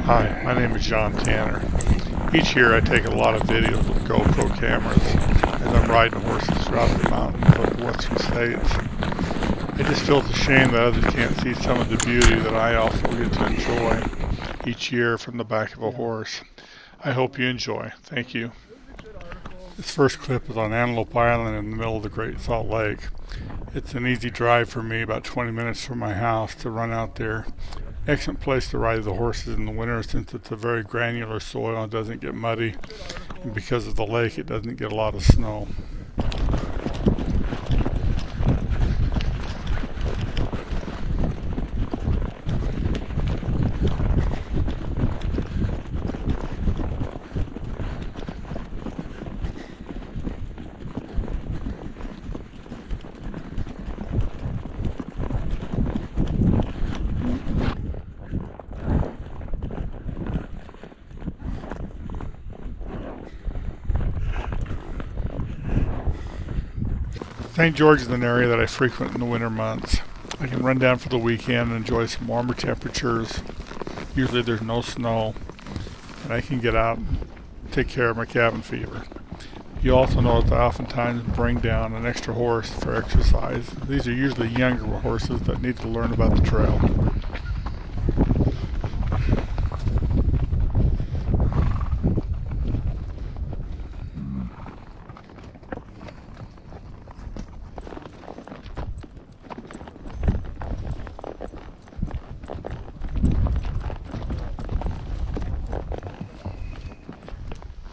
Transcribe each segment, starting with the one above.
Hi, my name is John Tanner. Each year I take a lot of videos with GoPro cameras as I'm riding horses throughout the mountains of the western states. I just feel it's a shame that others can't see some of the beauty that I also get to enjoy each year from the back of a horse. I hope you enjoy. Thank you. This first clip is on Antelope Island in the middle of the Great Salt Lake. It's an easy drive for me, about 20 minutes from my house, to run out there. Excellent place to ride the horses in the winter since it's a very granular soil and doesn't get muddy. And because of the lake, it doesn't get a lot of snow. St. George is an area that I frequent in the winter months. I can run down for the weekend and enjoy some warmer temperatures. Usually there's no snow, and I can get out and take care of my cabin fever. You also notice I oftentimes bring down an extra horse for exercise. These are usually younger horses that need to learn about the trail.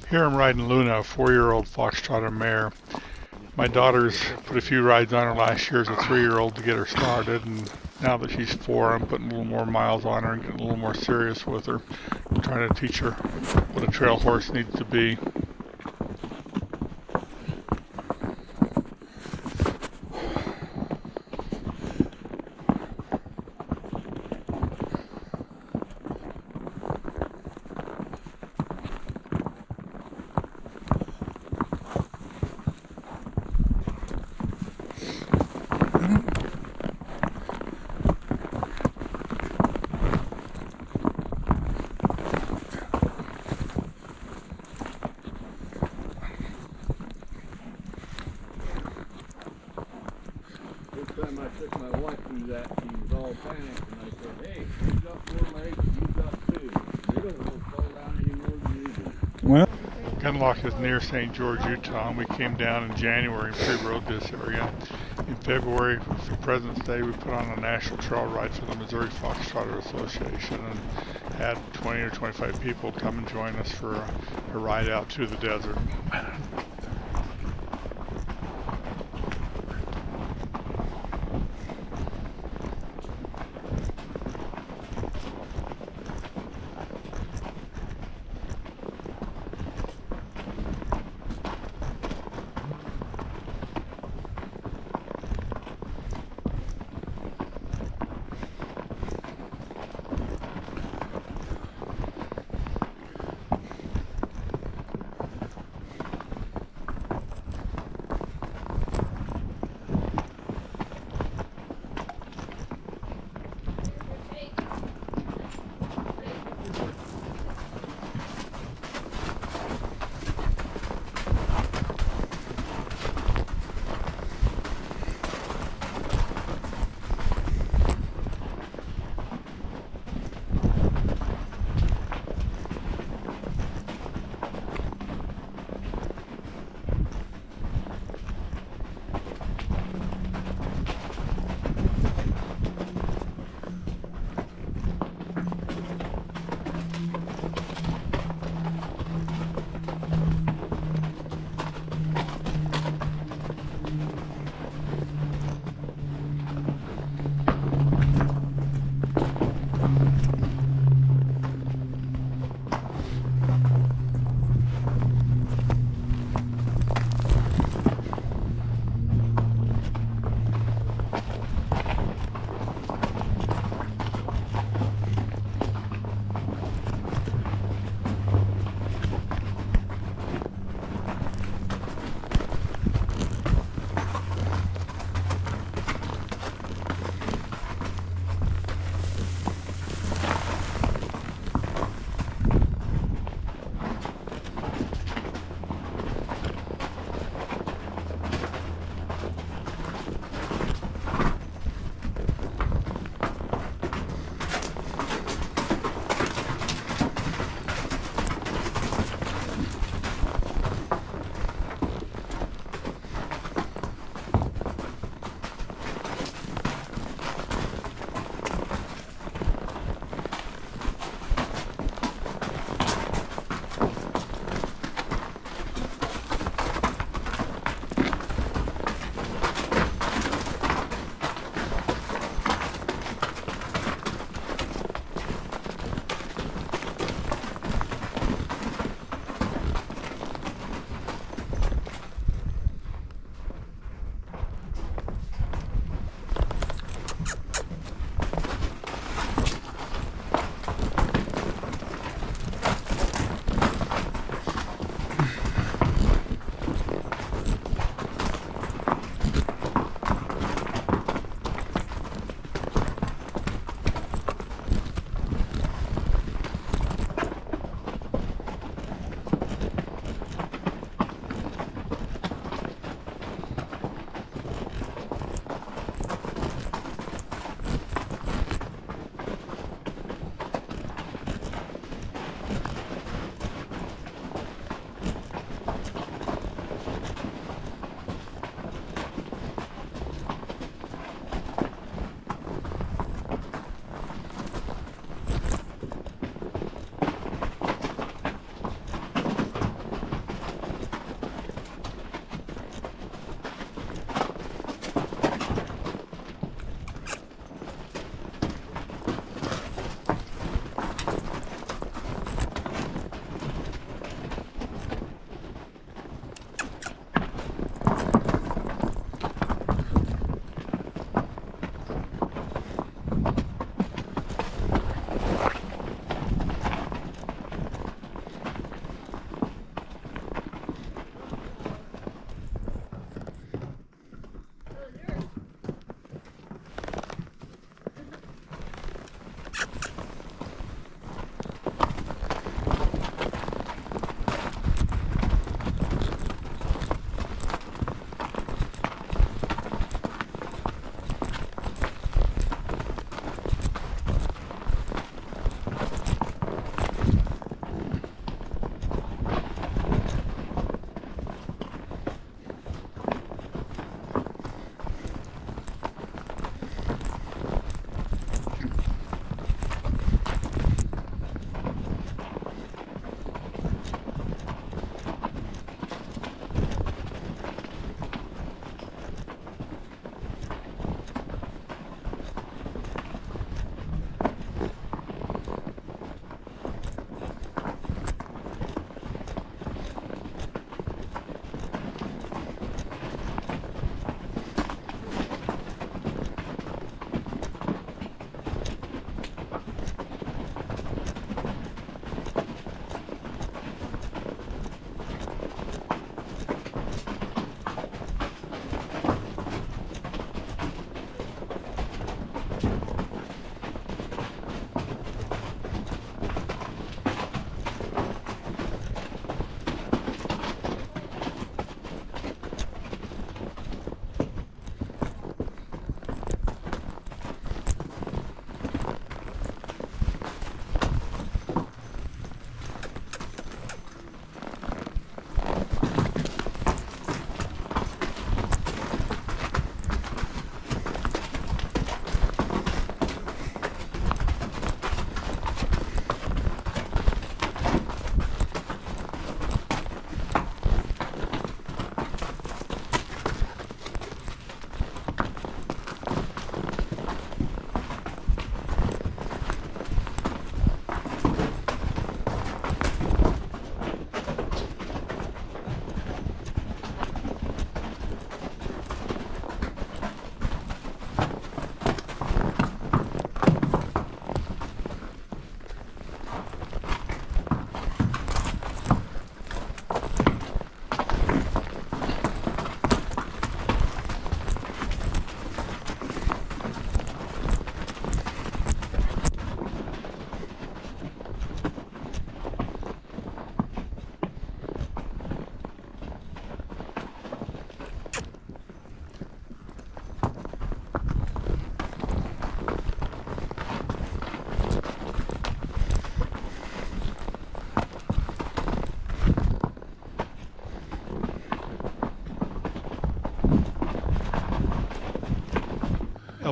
Here I'm riding Luna, a 4-year-old foxtrotter mare. My daughter's put a few rides on her last year as a 3-year-old to get her started, and now that she's 4, I'm putting a little more miles on her and getting a little more serious with her. I'm trying to teach her what a trail horse needs to be. Time I took my wife through that, she was all panicked, and I said, "Hey, you've got 4 legs, you've got 2. They don't want to fall down any more than you do." Well, Gunlock is near St. George, Utah, and we came down in January and pre-rode this area. In February, for President's Day, we put on a national trail ride for the Missouri Foxtrotter Association and had 20 or 25 people come and join us for a ride out to the desert.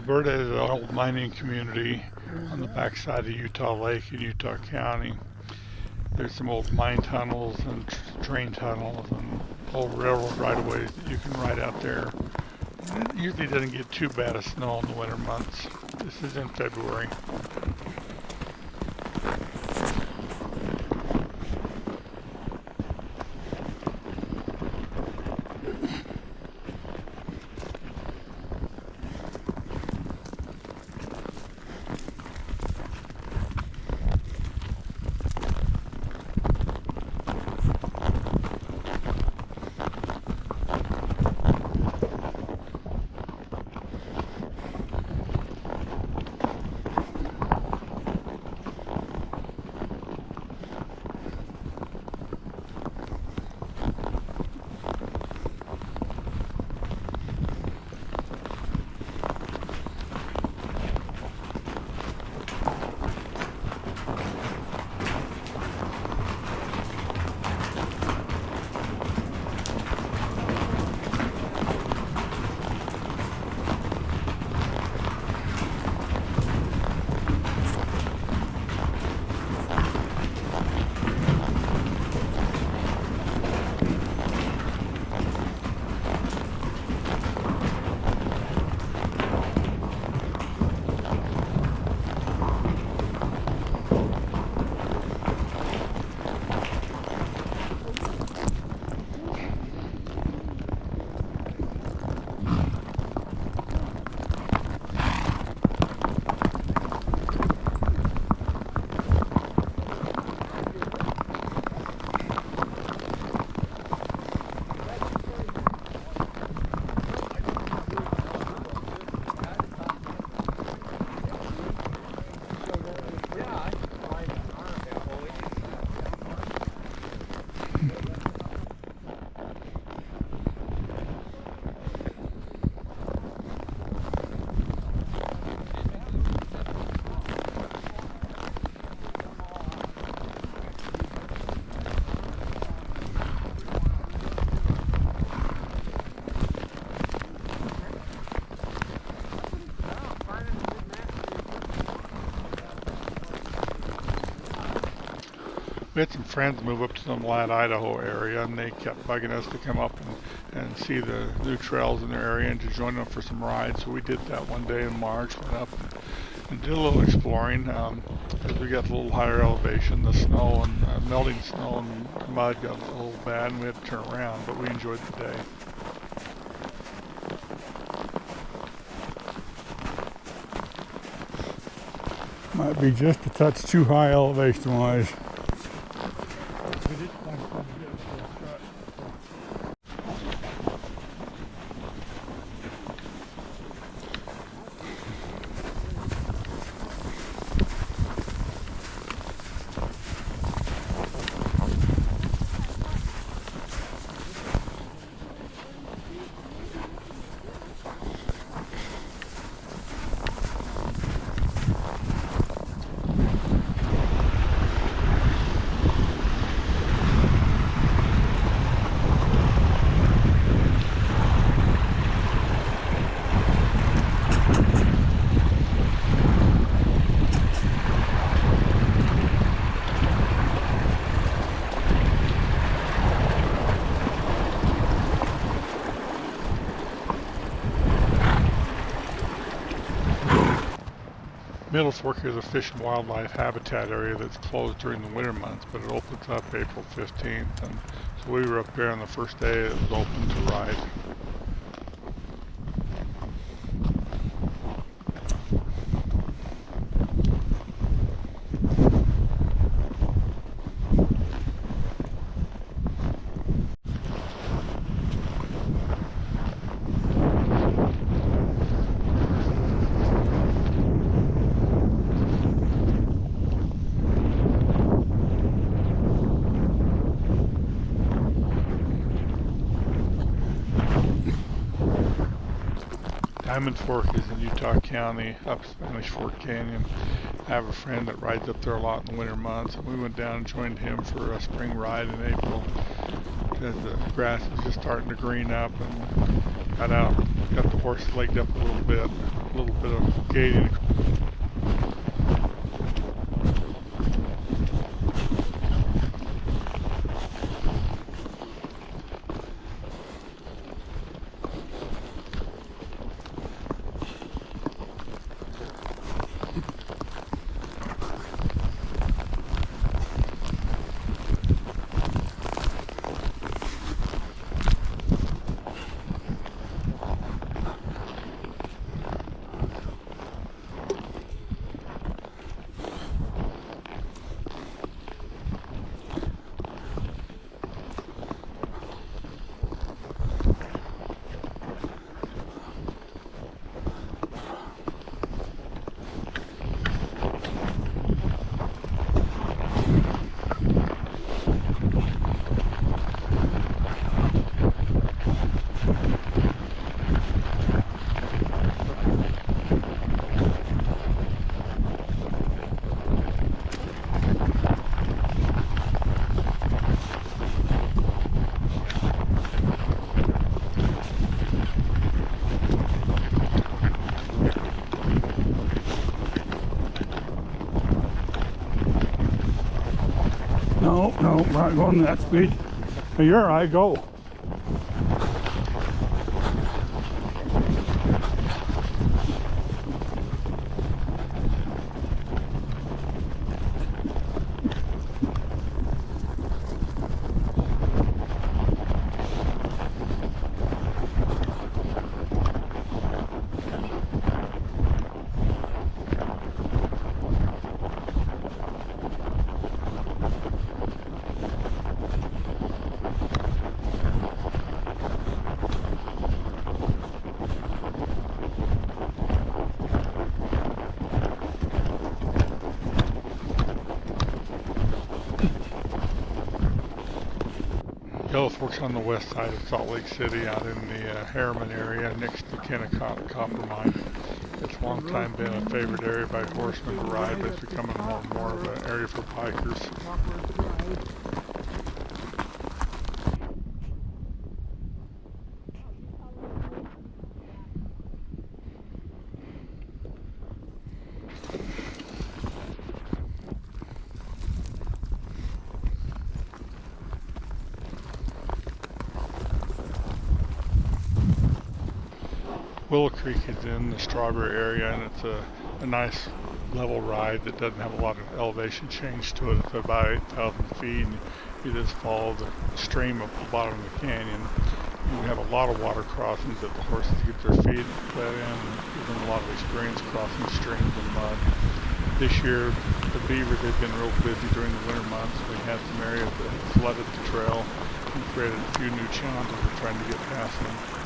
Alberta is an old mining community on the backside of Utah Lake in Utah County. There's some old mine tunnels and train tunnels and old railroad right-of-ways that you can ride out there. It usually doesn't get too bad of snow in the winter months. This is in February. We had some friends move up to the Mlatt, Idaho area, and they kept bugging us to come up and see the new trails in their area and to join them for some rides. So we did that one day in March, went up and did a little exploring. As we got a little higher elevation, the snow and melting snow and mud got a little bad, and we had to turn around, but we enjoyed the day. Might be just a touch too high elevation-wise. Middle Fork is a fish and wildlife habitat area that's closed during the winter months, but it opens up April 15th. And so we were up there on the first day it was open to ride. Diamond Fork is in Utah County, up Spanish Fork Canyon. I have a friend that rides up there a lot in the winter months, and we went down and joined him for a spring ride in April because the grass is just starting to green up, and got out, got the horse legged up a little bit of gaiting. No, we're not going that speed. You're all right, go. Yellow Fork's on the west side of Salt Lake City, out in the Harriman area next to Kennecott Copper Mine. It's a long time been a favorite area by horsemen to ride, but it's becoming more and more of an area for bikers. Willow Creek is in the Strawberry area, and it's a nice level ride that doesn't have a lot of elevation change to it. It's about 8,000 feet, and you just follow the stream at the bottom of the canyon. You have a lot of water crossings that the horses get their feet wet in, and give them a lot of experience crossing streams and mud. This year, the beavers have been real busy during the winter months. We had some areas that had flooded the trail and created a few new challenges we're trying to get past them.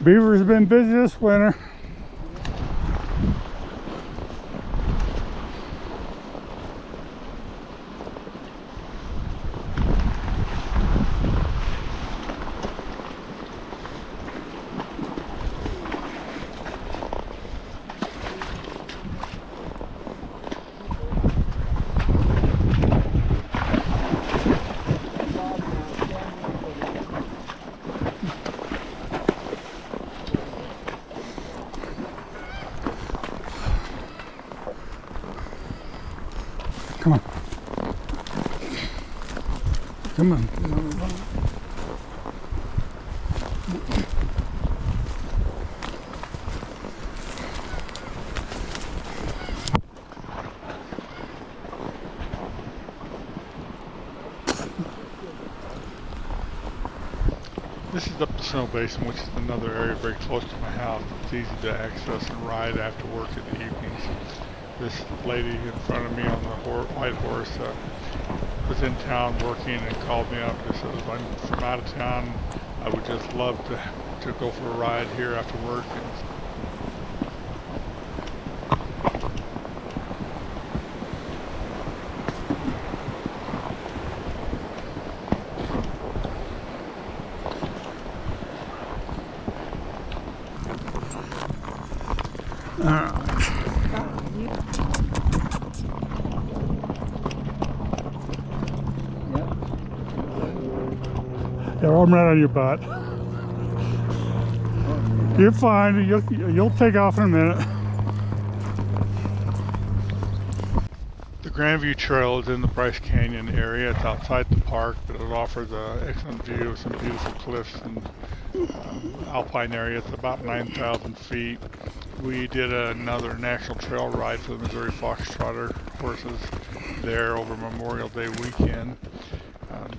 Beaver's been busy this winter. Come on. Come on. This is up the Snow Basin, which is another area very close to my house. It's easy to access and ride after work in the evenings. This lady in front of me on the white horse was in town working and called me up and said, if I'm from out of town, I would just love to go for a ride here after work. Yeah, I'm right on your butt. You're fine. You'll take off in a minute. The Grandview Trail is in the Bryce Canyon area. It's outside the park, but it offers an excellent view of some beautiful cliffs and alpine area. It's about 9,000 feet. We did another national trail ride for the Missouri Foxtrotter horses there over Memorial Day weekend.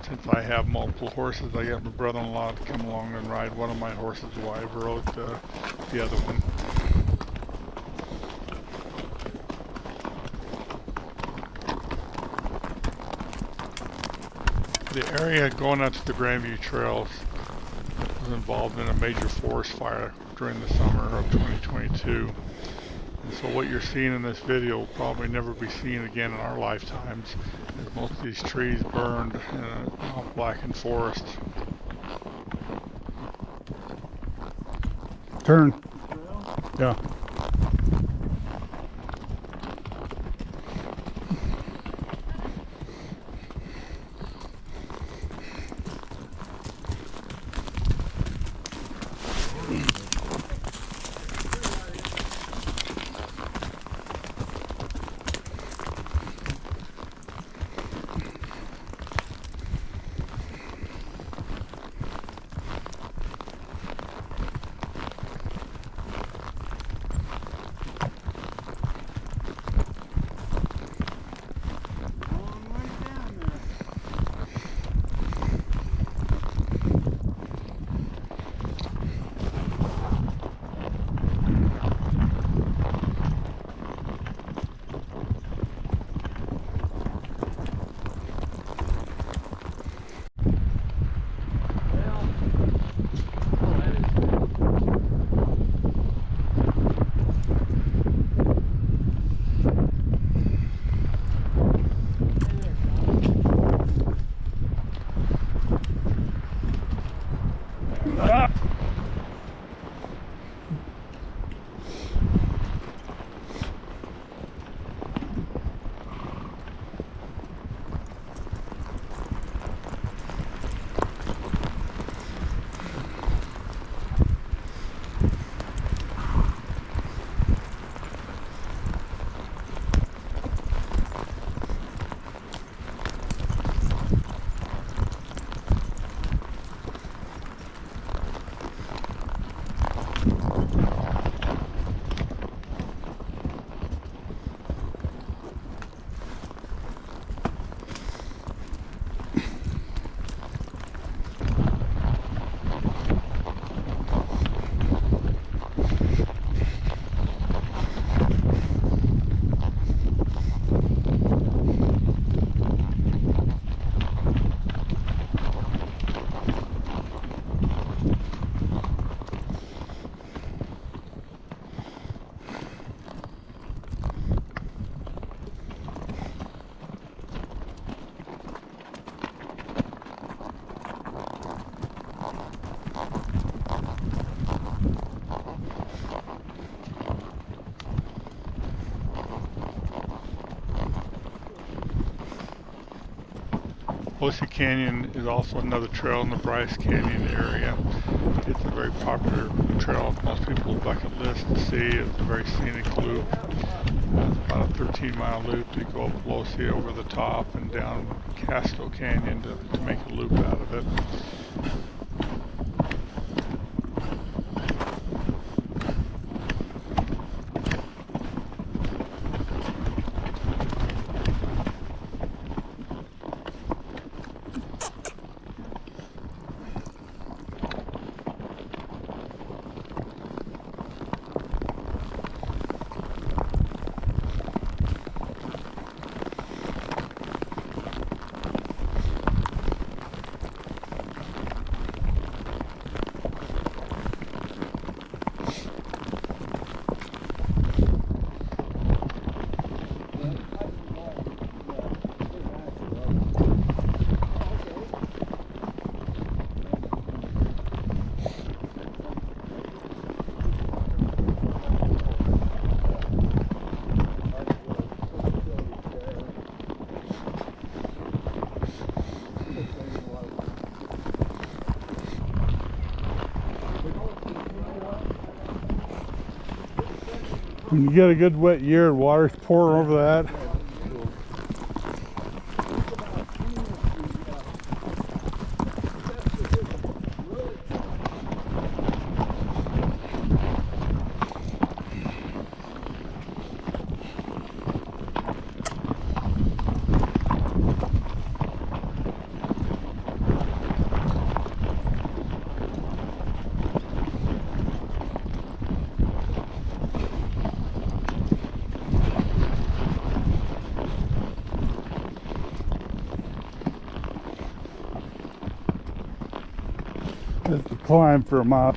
Since I have multiple horses, I got my brother-in-law to come along and ride one of my horses while I rode the other one. The area going out to the Grandview Trails was involved in a major forest fire during the summer of 2022. And so what you're seeing in this video will probably never be seen again in our lifetimes, as most of these trees burned in a blackened forest. Turn. Yeah. Horseshoe Canyon is also another trail in the Bryce Canyon area. It's a very popular trail. Most people bucket list to see. It's a very scenic loop. It's about a 13-mile loop. You go up Pelosi over the top and down Casco Canyon to make a loop out of it. When you get a good wet year, water's pouring over that. It's a climb for a mile.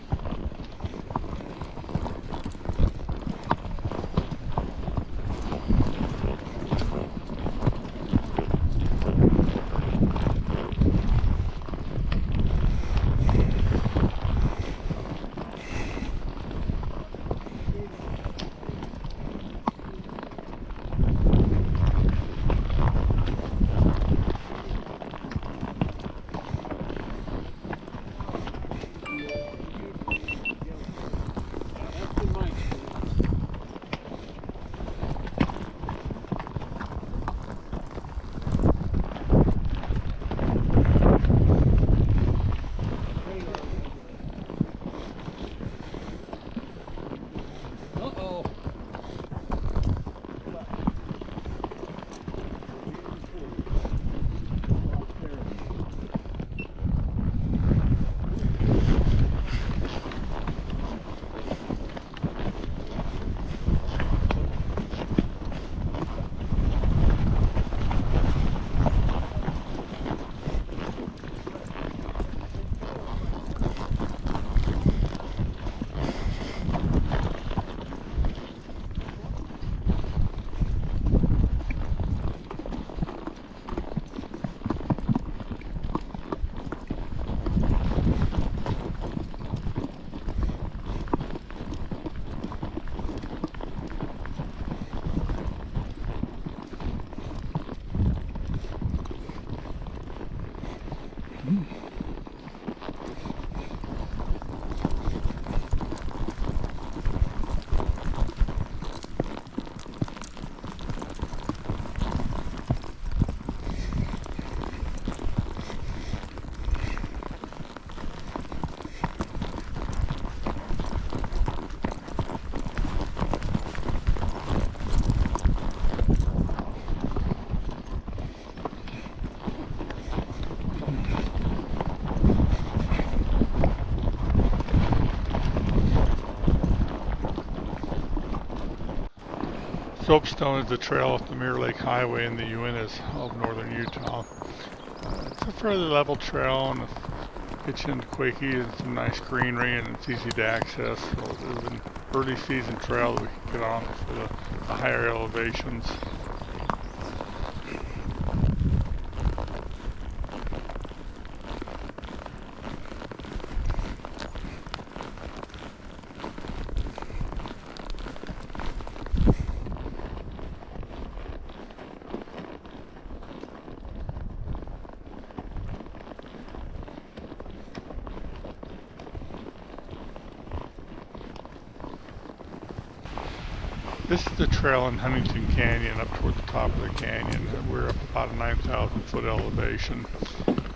Soapstone is a trail off the Mirror Lake Highway in the Uintas of northern Utah. It's a fairly level trail and gets you into Quakey and some nice greenery, and it's easy to access. So it was an early season trail that we could get on for the higher elevations. This is the trail in Huntington Canyon up toward the top of the canyon. We're up about a 9,000 foot elevation.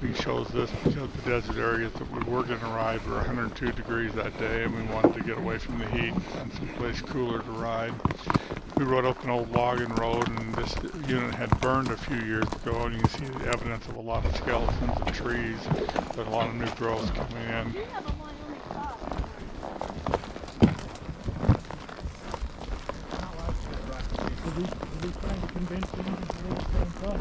We chose this because the desert areas that we were going to ride were 102 degrees that day, and we wanted to get away from the heat and someplace cooler to ride. We rode up an old logging road, and this unit had burned a few years ago, and you can see the evidence of a lot of skeletons of trees, but a lot of new growth coming in. Trying to convince them to leave the same truck.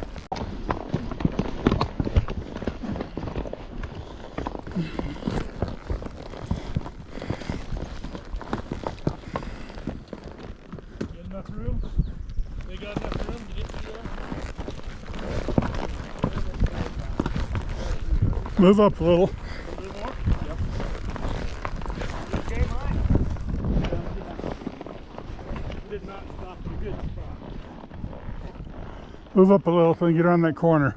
Get enough room? They got enough room to get to you? Move up a little. Move up a little so you can get around that corner.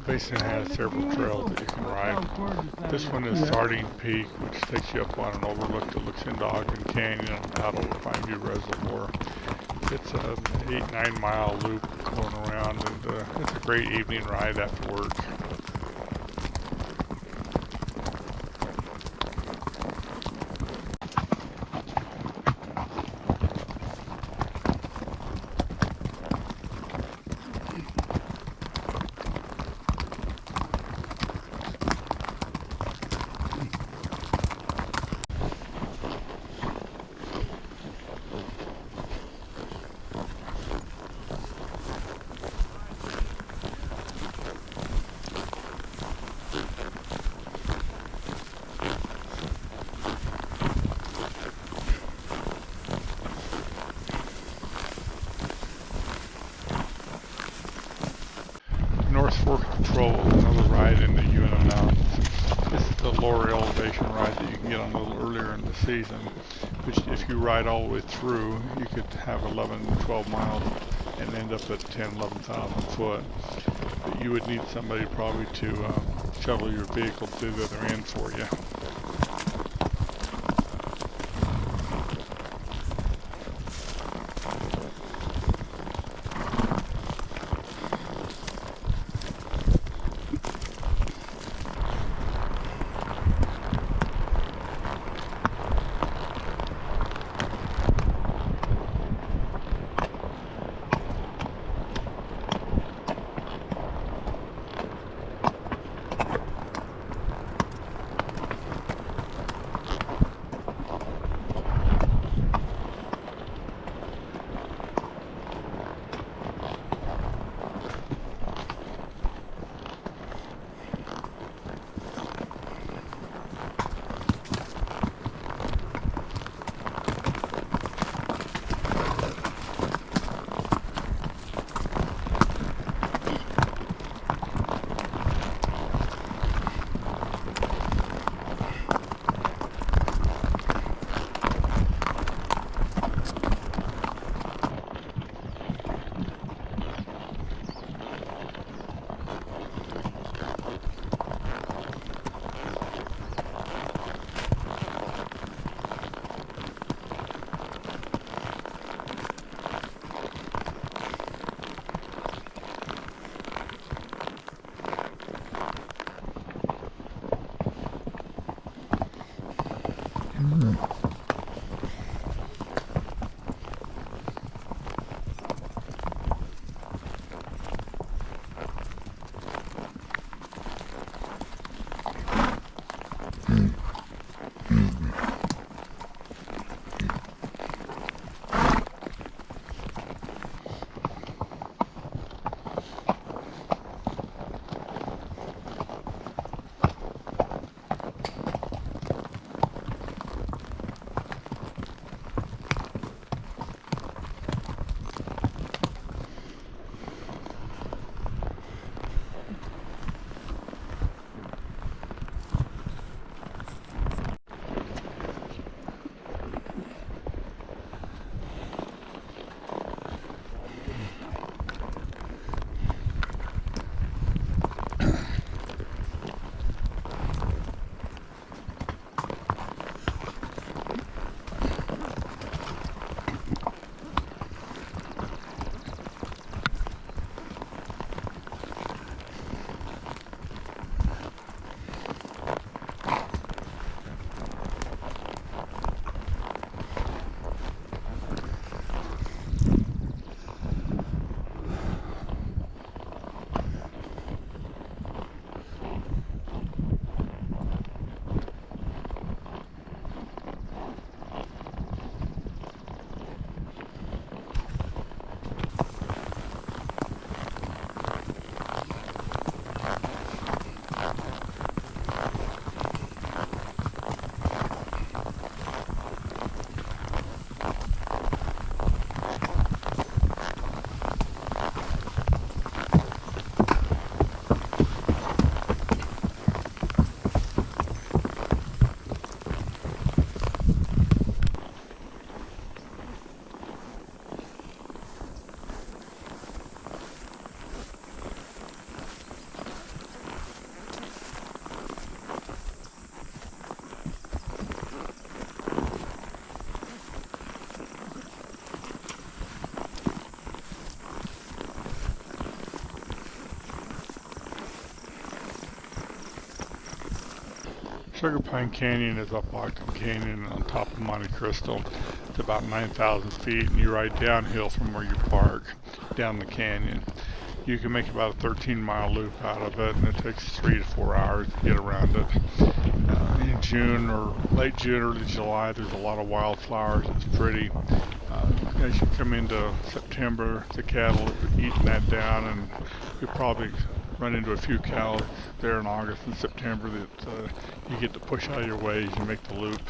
Basin has several trails that you can ride. This one is Sardine Peak, which takes you up on an overlook that looks into Ogden Canyon and out over Pineview Reservoir. It's an 8-9 mile loop going around, and it's a great evening ride after work. North Fork Patrol is another ride in the Uinta Mountains. This is the lower elevation ride that you can get on a little earlier in the season, which if you ride all the way through, you could have 11-12 miles and end up at 10-11,000 foot. But you would need somebody probably to shuttle your vehicle to the other end for you. Sugar Pine Canyon is up Ogden Canyon on top of Monte Cristo. It's about 9,000 feet, and you ride downhill from where you park down the canyon. You can make about a 13-mile loop out of it, and it takes 3 to 4 hours to get around it. In June or late June, early July, there's a lot of wildflowers. It's pretty. As you come into September, the cattle are eating that down, and you'll probably run into a few cows there in August and September that you get to push out of your way as you make the loop.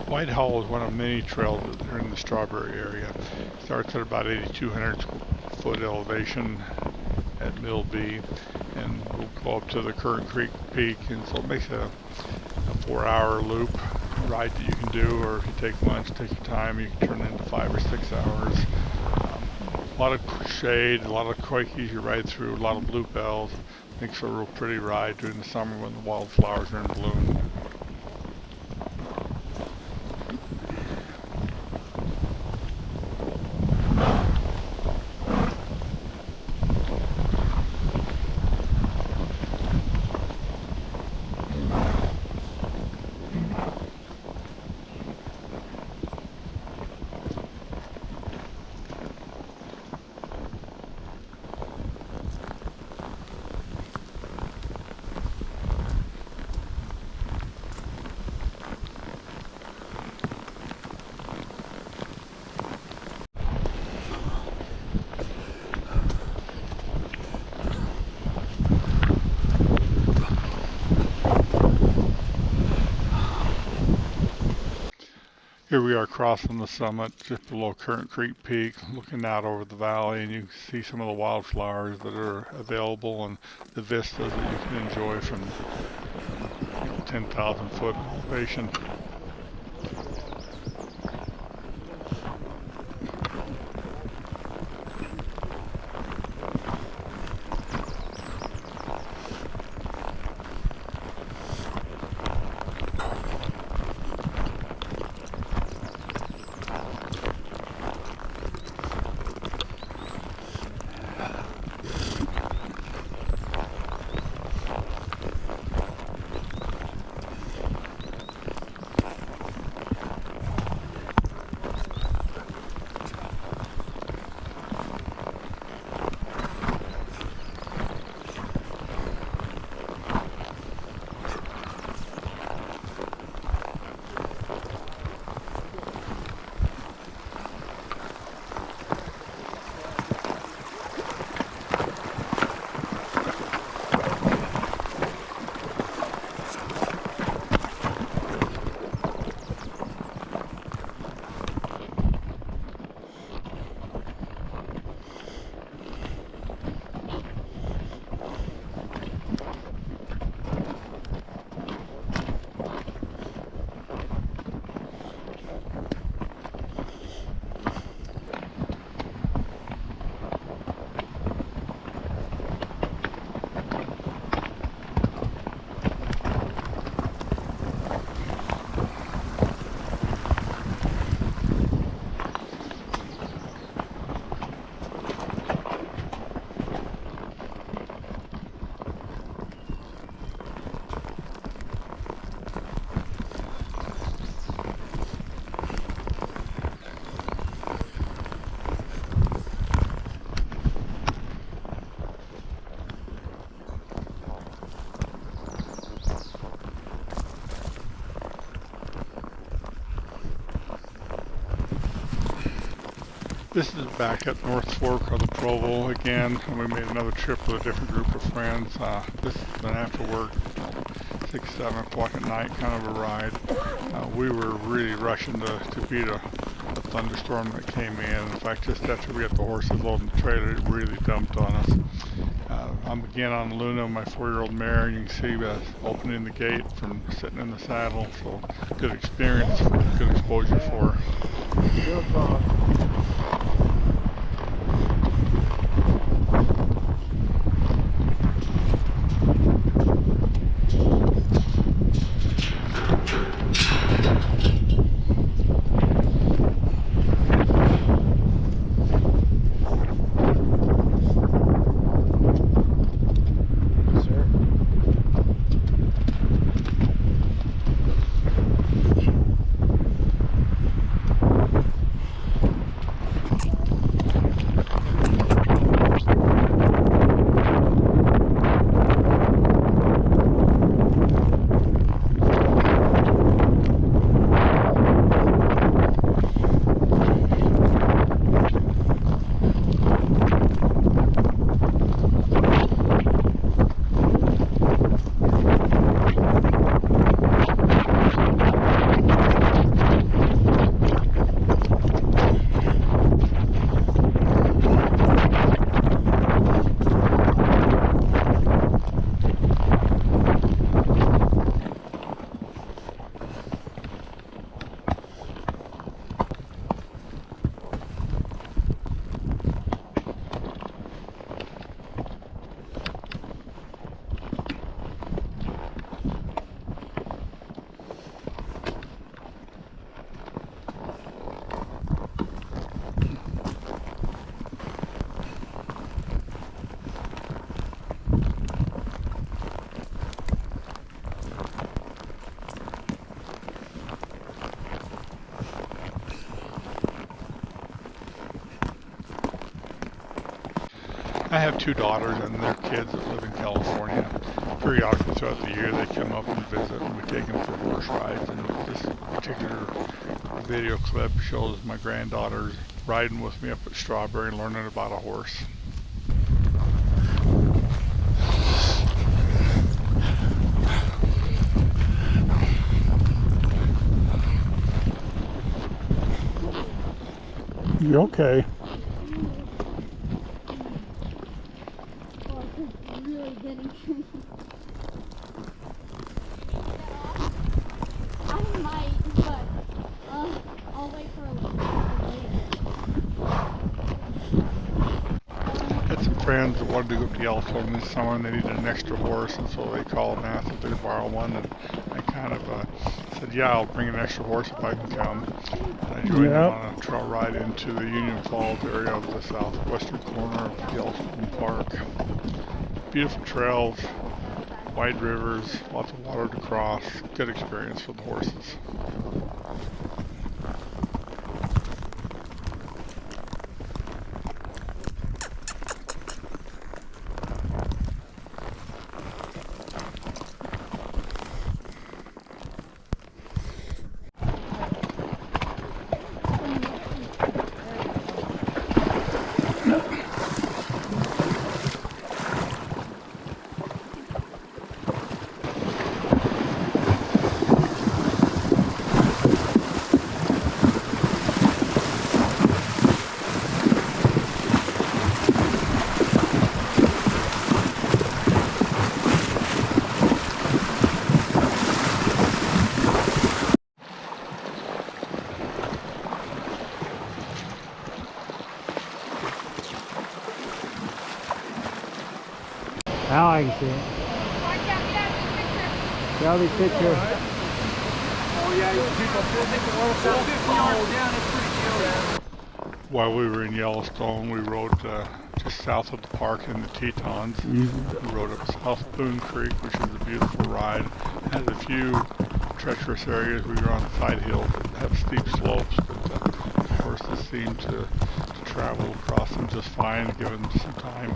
Whitehall is one of many trails that are in the Strawberry area. It starts at about 8,200 foot elevation at Mill B, and we'll go up to the Current Creek Peak, and so it makes a 4-hour loop ride that you can do, or if you take lunch, take your time, you can turn it into 5 or 6 hours. A lot of shade, a lot of quakies you ride through, a lot of bluebells. Makes a real pretty ride during the summer when the wildflowers are in bloom. Here we are crossing the summit just below Current Creek Peak, looking out over the valley, and you can see some of the wildflowers that are available and the vistas that you can enjoy from 10,000 foot elevation. This is back at North Fork of the Provo again, and we made another trip with a different group of friends. This has been after work, 6, 7 o'clock at night kind of a ride. We were really rushing to beat a thunderstorm that came in. In fact, just after we got the horses loaded in the trailer, it really dumped on us. I'm again on Luna, my 4-year-old mare, and you can see opening the gate from sitting in the saddle. So good experience, good exposure for her. Good boss. I have 2 daughters and their kids that live in California. Periodically throughout the year they come up and visit, and we take them for horse rides. And this particular video clip shows my granddaughters riding with me up at Strawberry and learning about a horse. You're okay. Really getting me. I might, but I'll wait for a little later. Had some friends that wanted to go up to Yellowstone this summer and they needed an extra horse, and so they called and asked if they could borrow one, and I kind of said, yeah, I'll bring an extra horse if I can come. And I joined them on a trail ride into the Union Falls area of the southwestern corner of Yellowstone Park. Beautiful trails, wide rivers, lots of water to cross, good experience for the horses. Now I can see it. Charlie's picture. Oh yeah, people still think the water's about 50 yards down. It's pretty cute. While we were in Yellowstone, we rode just south of the park in the Tetons. We rode up South Boone Creek, which is a beautiful ride. It has a few treacherous areas. We were on side hills that have steep slopes, but the horses seem to travel across them just fine, given some time.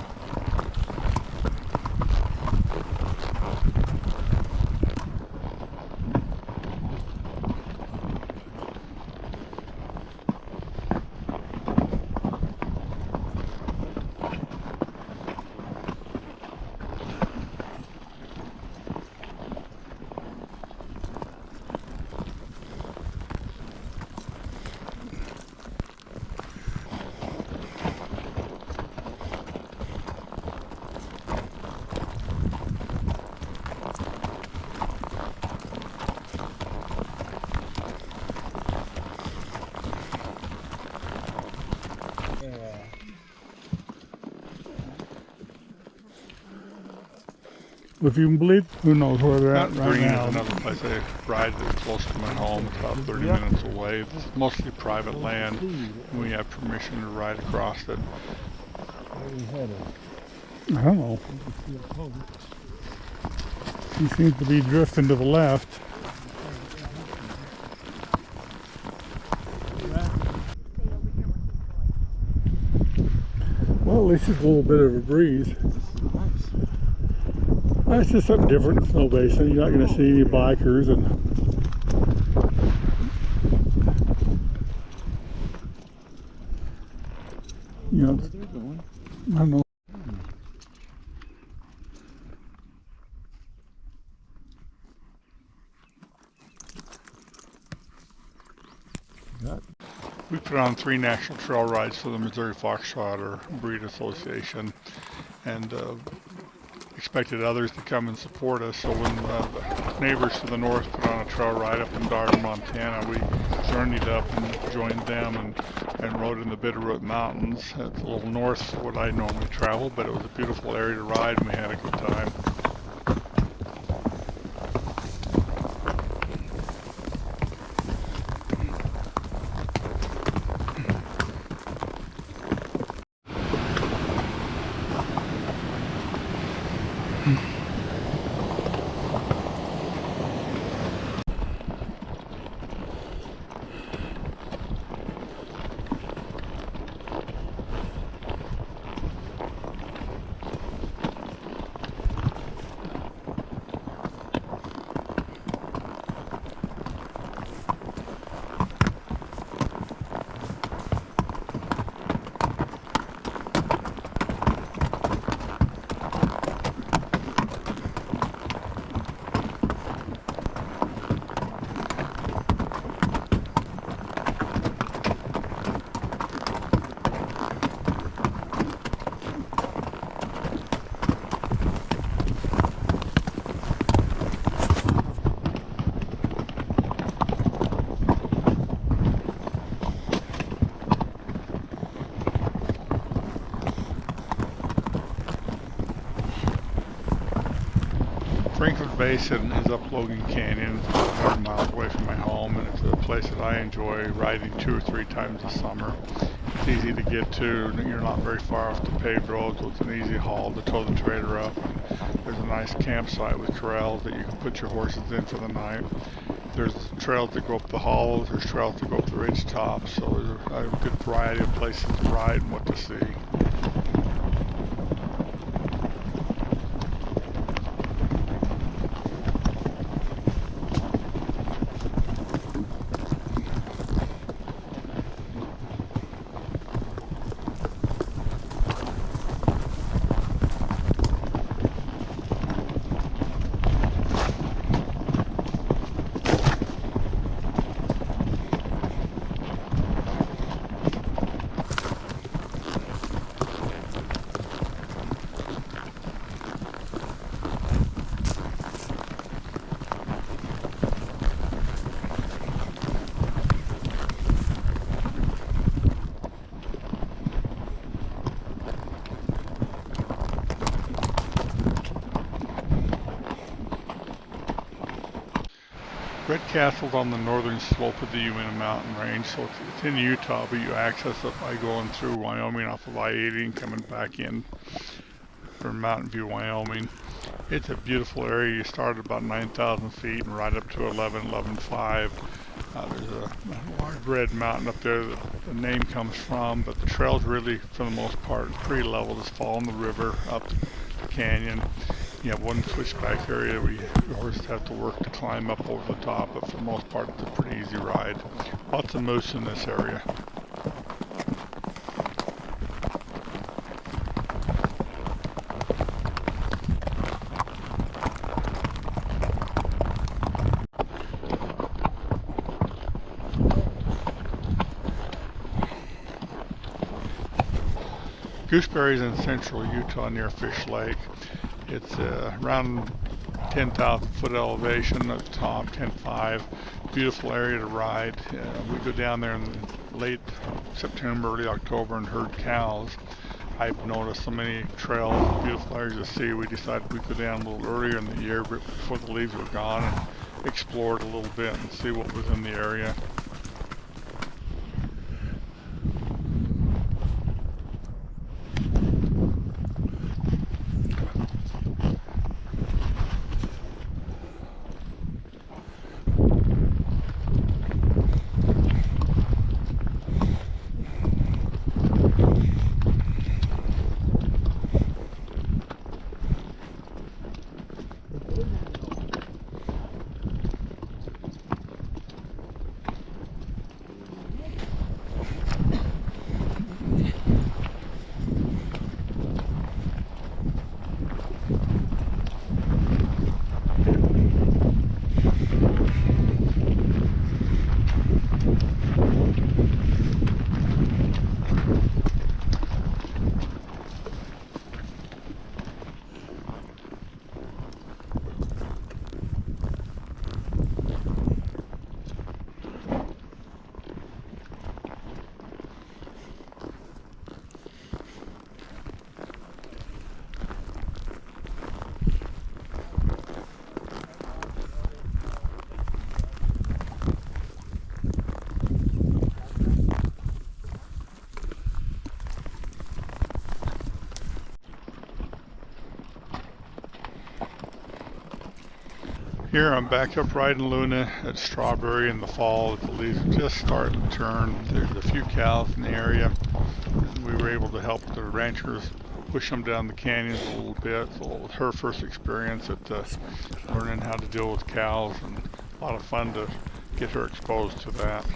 If you can believe, who knows where they're at Mount right Green now. is another place I ride that's close to my home. It's about 30 minutes away. It's mostly private land. We have permission to ride across it. I don't know. He seems to be drifting to the left. Well, at least it's a little bit of a breeze. It's just something different in Snow Basin. You're not going to see any bikers and you know, I don't know. We put on 3 national trail rides for the Missouri Foxtrotter Breed Association, and expected others to come and support us. So when the neighbors to the north put on a trail ride up in Darden, Montana, we journeyed up and joined them and rode in the Bitterroot Mountains. It's a little north of what I normally travel, but it was a beautiful area to ride, and we had a good time. Frankfort Basin is up Logan Canyon, 100 miles away from my home, and it's a place that I enjoy riding 2 or 3 times a summer. It's easy to get to, you're not very far off the paved road, so it's an easy haul to tow the trailer up. And there's a nice campsite with corrals that you can put your horses in for the night. There's trails that go up the hollows, there's trails that go up the ridge tops, so there's a good variety of places to ride and what to see. Red Castle's on the northern slope of the Uinta mountain range, so it's in Utah, but you access it by going through Wyoming off of I-80 and coming back in from Mountain View, Wyoming. It's a beautiful area. You start at about 9,000 feet and ride up to 11,500. There's a large red mountain up there that the name comes from, but the trail's really, for the most part, pretty level. Just following the river up the canyon. You have one switchback area where your horses have to work to climb up over the top, but for the most part it's a pretty easy ride. Lots of moose in this area. Gooseberry's in central Utah near Fish Lake. It's around 10,000 foot elevation at the top, 10.5. Beautiful area to ride. We go down there in late September, early October and herd cows. I've noticed so many trails, beautiful areas to see. We decided we could end a little earlier in the year, but before the leaves were gone, and explored a little bit and see what was in the area. Here I'm back up riding Luna at Strawberry in the fall. The leaves are just starting to turn. There's a few cows in the area. We were able to help the ranchers push them down the canyons a little bit. So it was her first experience at learning how to deal with cows, and a lot of fun to get her exposed to that.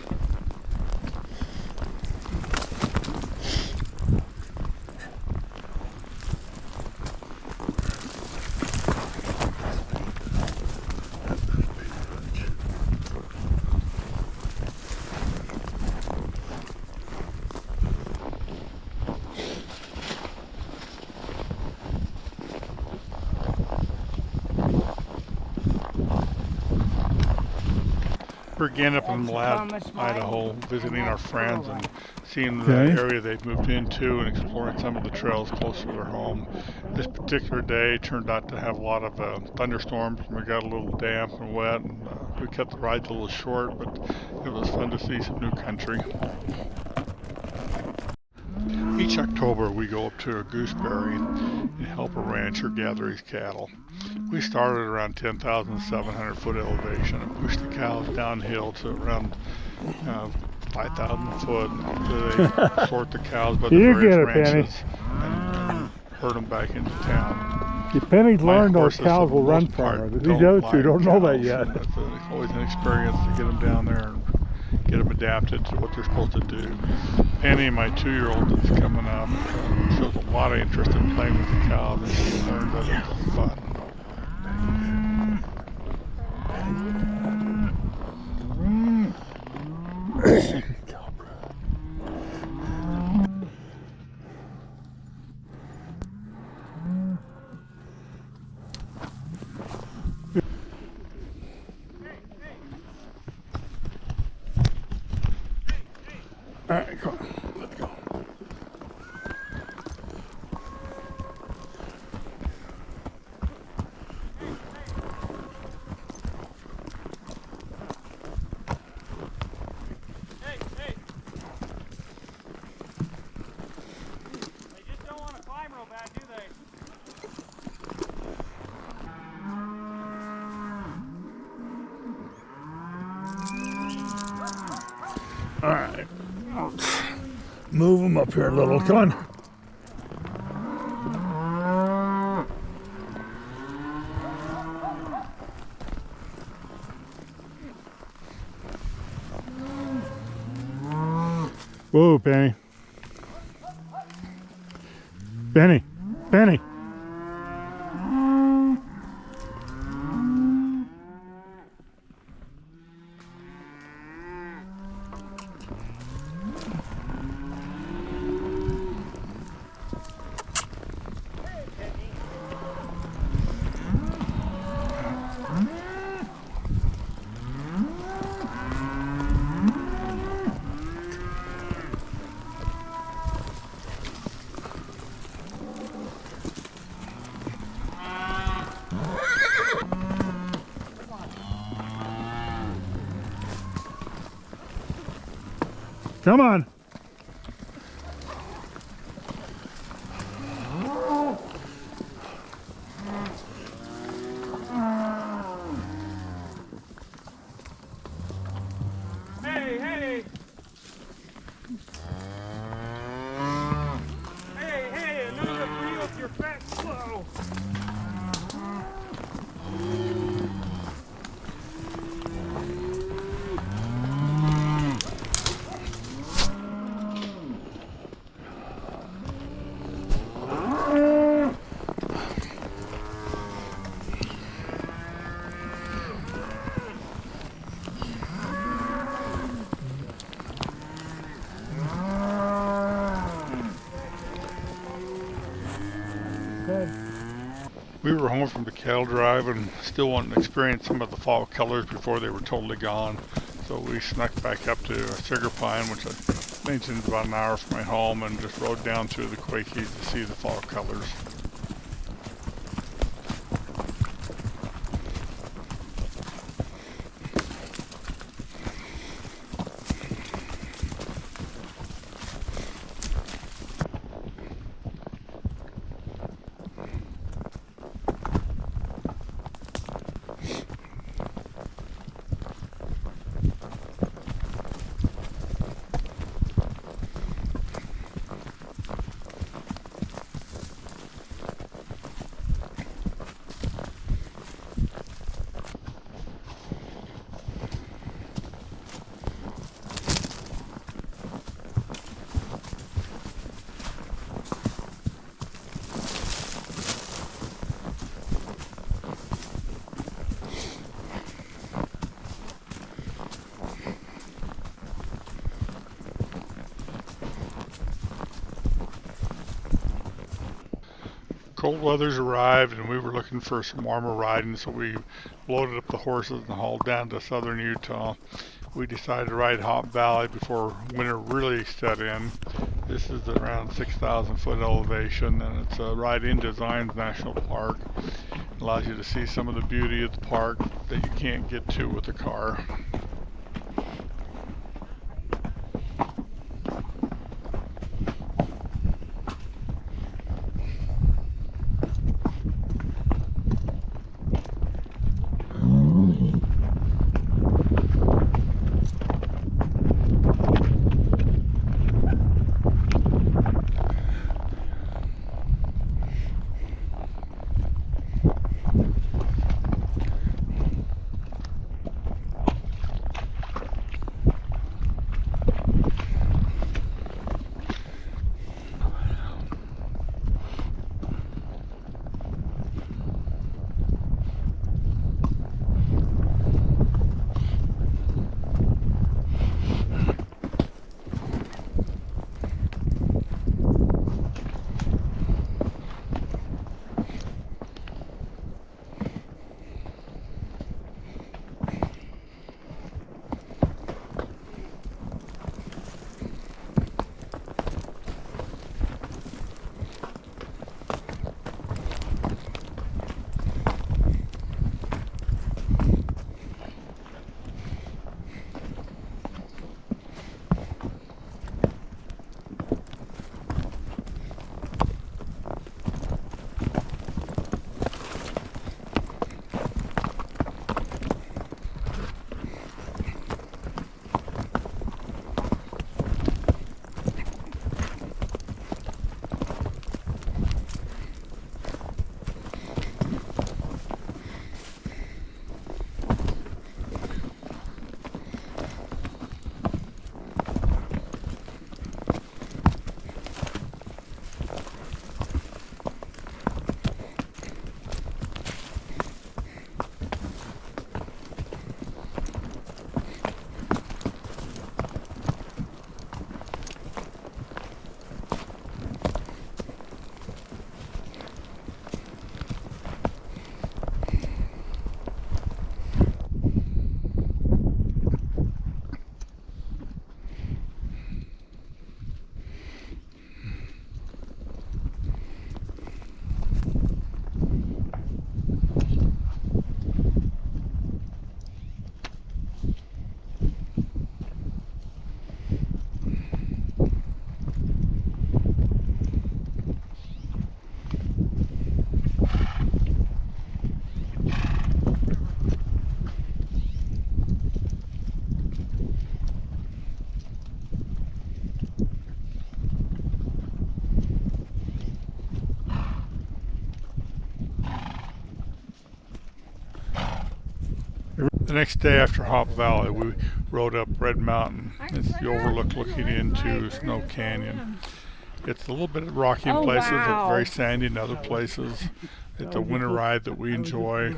We're again up in Mladd, Idaho, visiting our friends and seeing the area they've moved into and exploring some of the trails close to their home. This particular day turned out to have a lot of thunderstorms, and we got a little damp and wet, and we kept the rides a little short, but it was fun to see some new country. Each October we go up to a gooseberry and help a rancher gather his cattle. We started around 10,700 foot elevation and pushed the cows downhill to around 5,000 foot. They sort the cows by the various ranches and herd them back into town. Penny's learned those cows will run from her. These other two don't know that yet. It's always an experience to get them down there and get them adapted to what they're supposed to do. Penny, my 2-year-old that's coming up, shows a lot of interest in playing with the cows, and she learned that it's fun. All right, come on, let's go. Hey! They just don't want to climb real bad, do they? All right, let's move them up here a little. Come on. Whoa, Penny. Penny. Come on. Hey, hey! Hey, hey, another free with your fat slow. We were home from the cattle drive and still wanted to experience some of the fall colors before they were totally gone. So we snuck back up to Sugar Pine, which I mentioned is about an hour from my home, and just rode down through the Quakies to see the fall colors. Cold weather's arrived and we were looking for some warmer riding, so we loaded up the horses and hauled down to southern Utah. We decided to ride Hop Valley before winter really set in. This is around 6,000 foot elevation, and it's right into Zions National Park. It allows you to see some of the beauty of the park that you can't get to with a car. The next day after Hop Valley, we rode up Red Mountain. It's the overlook looking into Snow Canyon. It's a little bit rocky in places, it's very sandy in other places. It's a winter ride that we enjoy.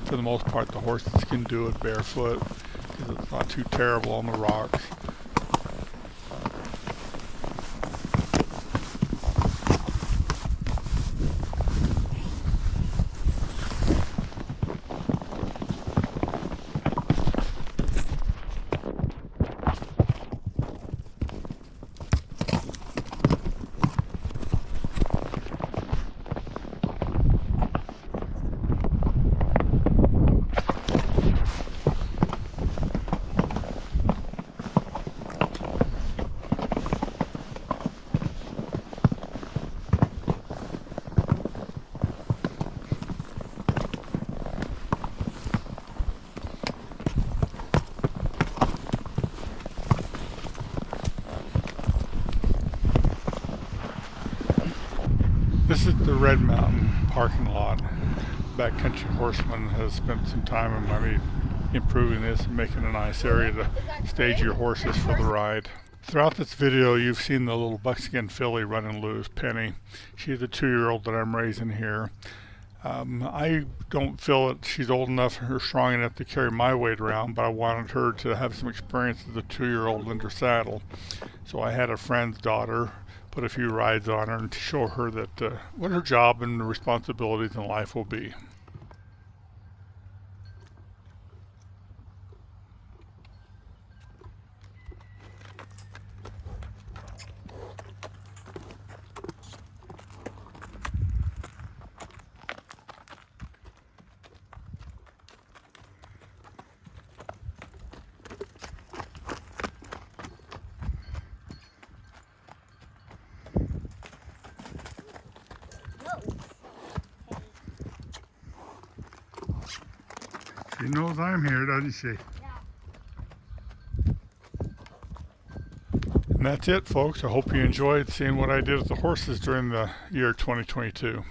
For the most part, the horses can do it barefoot because it's not too terrible on the rocks. This is the Red Mountain parking lot. Backcountry Horseman has spent some time and money improving this and making a nice area to stage your horses for the ride. Throughout this video, you've seen the little buckskin filly running loose, Penny. She's the 2-year-old that I'm raising here. I don't feel that she's old enough or strong enough to carry my weight around, but I wanted her to have some experience as a 2-year-old in her saddle. So I had a friend's daughter put a few rides on her and to show her that what her job and responsibilities in life will be. She knows I'm here, doesn't she? Yeah. And that's it, folks. I hope you enjoyed seeing what I did with the horses during the year 2022.